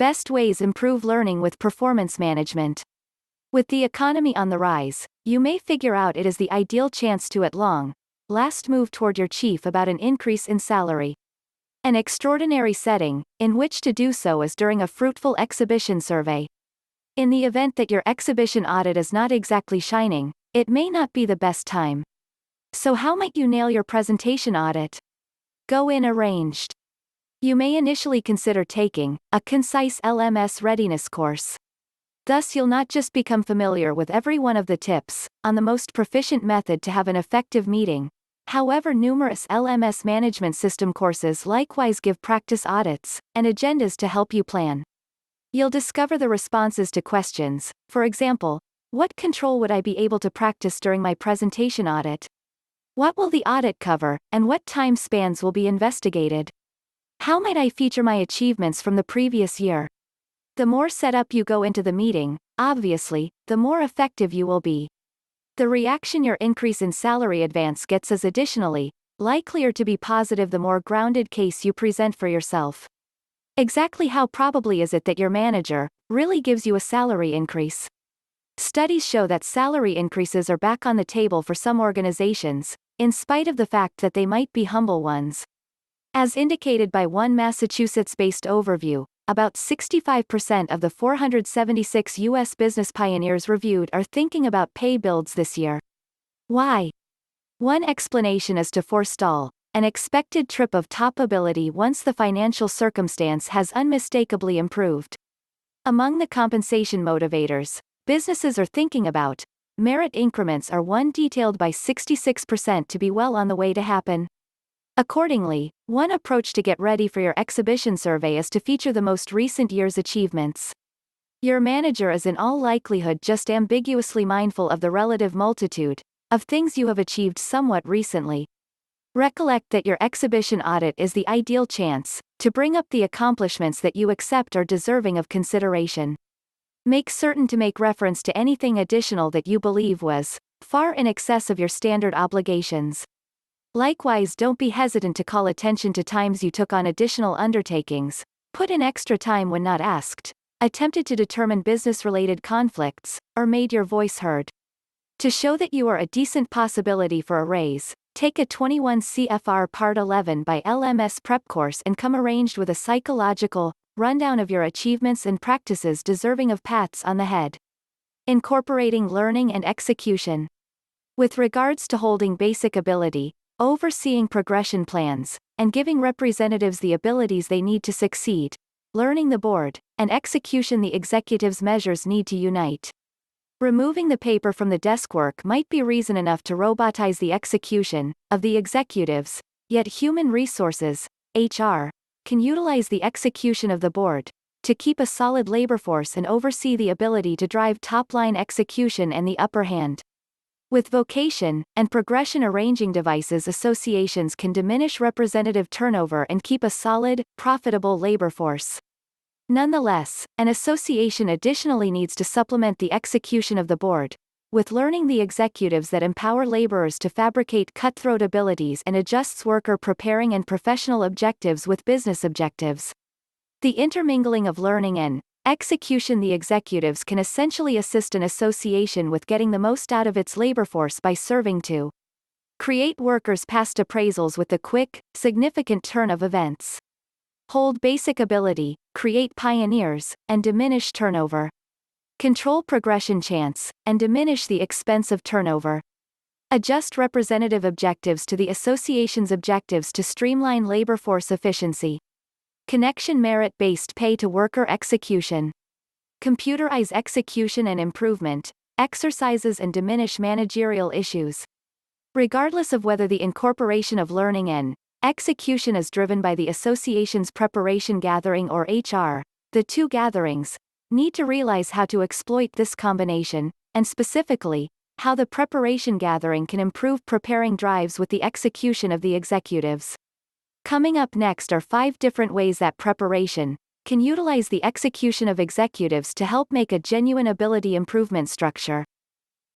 Best ways improve learning with performance management. With the economy on the rise, you may figure out it is the ideal chance to at last move toward your chief about an increase in salary. An extraordinary setting, in which to do so is during a fruitful exhibition survey. In the event that your exhibition audit is not exactly shining, it may not be the best time. So how might you nail your presentation audit? Go in arranged. You may initially consider taking a concise LMS readiness course. Thus you'll not just become familiar with every one of the tips on the most proficient method to have an effective meeting. However, numerous LMS management system courses likewise give practice audits and agendas to help you plan. You'll discover the responses to questions, for example, what control would I be able to practice during my presentation audit? What will the audit cover, and what time spans will be investigated? How might I feature my achievements from the previous year? The more set up you go into the meeting, obviously, the more effective you will be. The reaction your increase in salary advance gets is additionally likelier to be positive the more grounded case you present for yourself. Exactly how probably is it that your manager really gives you a salary increase? Studies show that salary increases are back on the table for some organizations, in spite of the fact that they might be humble ones. As indicated by one Massachusetts-based overview, about 65% of the 476 U.S. business pioneers reviewed are thinking about pay builds this year. Why? One explanation is to forestall an expected trip of top ability once the financial circumstance has unmistakably improved. Among the compensation motivators businesses are thinking about, merit increments are one detailed by 66% to be well on the way to happen. Accordingly, one approach to get ready for your exhibition survey is to feature the most recent year's achievements. Your manager is in all likelihood just ambiguously mindful of the relative multitude of things you have achieved somewhat recently. Recollect that your exhibition audit is the ideal chance to bring up the accomplishments that you accept are deserving of consideration. Make certain to make reference to anything additional that you believe was far in excess of your standard obligations. Likewise, don't be hesitant to call attention to times you took on additional undertakings, put in extra time when not asked, attempted to determine business-related conflicts, or made your voice heard. To show that you are a decent possibility for a raise, take a 21 CFR Part 11 by LMS prep course and come arranged with a psychological rundown of your achievements and practices deserving of pats on the head. Incorporating learning and execution. With regards to holding basic ability, overseeing progression plans, and giving representatives the abilities they need to succeed, learning the board, and execution the executive's measures need to unite. Removing the paper from the desk work might be reason enough to robotize the execution of the executives, yet human resources, HR, can utilize the execution of the board to keep a solid labor force and oversee the ability to drive top-line execution and the upper hand. With vocation and progression arranging devices, associations can diminish representative turnover and keep a solid, profitable labor force. Nonetheless, an association additionally needs to supplement the execution of the board with learning the executives that empower laborers to fabricate cutthroat abilities and adjusts worker preparing and professional objectives with business objectives. The intermingling of learning and execution the executives can essentially assist an association with getting the most out of its labor force by serving to create workers past appraisals with the quick, significant turn of events. Hold basic ability, create pioneers, and diminish turnover. Control progression chance, and diminish the expense of turnover. Adjust representative objectives to the association's objectives to streamline labor force efficiency. Connection merit-based pay to worker execution. Computerize execution and improvement, exercises and diminish managerial issues. Regardless of whether the incorporation of learning and execution is driven by the association's preparation gathering or HR, the two gatherings need to realize how to exploit this combination, and specifically, how the preparation gathering can improve preparing drives with the execution of the executives. Coming up next are 5 different ways that preparation can utilize the execution of executives to help make a genuine ability improvement structure.